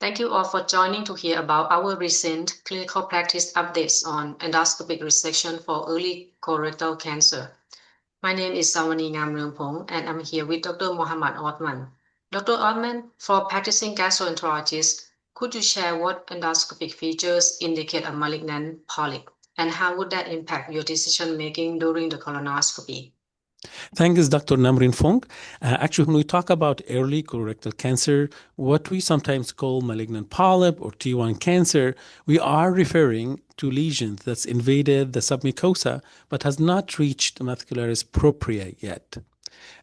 Thank you all for joining to hear about our recent clinical practice updates on endoscopic resection for early colorectal cancer. My name is Saowanee Ngamruengphong, and I'm here with Dr. Mohamed Othman. Dr. Othman, for practicing gastroenterologist, could you share what endoscopic features indicate a malignant polyp, and how would that impact your decision-making during the colonoscopy? Thanks, Dr. Ngamruengphong. Actually, when we talk about early colorectal cancer, what we sometimes call malignant polyp or T1 cancer, we are referring to lesions that's invaded the submucosa but has not reached the muscularis propria yet.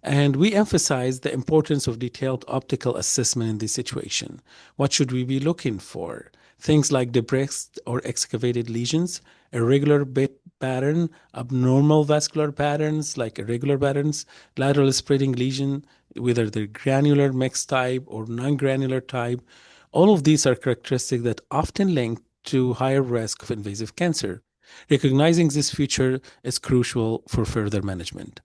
And we emphasize the importance of detailed optical assessment in this situation. What should we be looking for? Things like depressed or excavated lesions, irregular bit pattern, abnormal vascular patterns like irregular patterns, lateral spreading lesion, whether they're granular mixed type or non-granular type. All of these are characteristics that often link to higher risk of invasive cancer. Recognizing this feature is crucial for further management.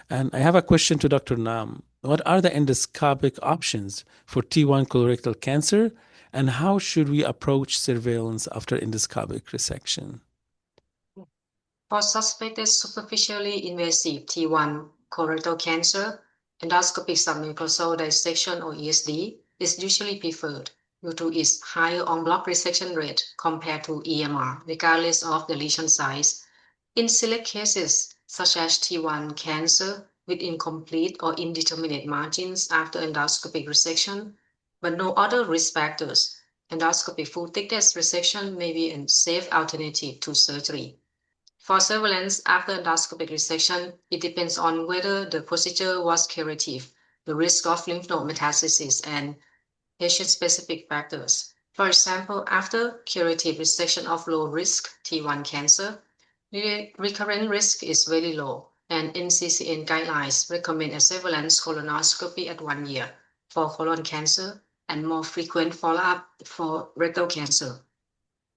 And I have a question to Dr. Nam. What are the endoscopic options for T1 colorectal cancer, and how should we approach surveillance after endoscopic resection? For suspected superficially invasive T1 colorectal cancer, endoscopic submucosal dissection or ESD is usually preferred due to its higher en-bloc resection rate compared to EMR, regardless of the lesion size. In select cases, such as T1 cancer with incomplete or indeterminate margins after endoscopic resection, but no other risk factors, endoscopic full thickness resection may be a safe alternative to surgery. For surveillance after endoscopic resection, it depends on whether the procedure was curative, the risk of lymph node metastasis, and patient-specific factors. For example, after curative resection of low-risk T1 cancer, the recurrent risk is very low, and NCCN guidelines recommend a surveillance colonoscopy at 1 year for colon cancer and more frequent follow-up for rectal cancer.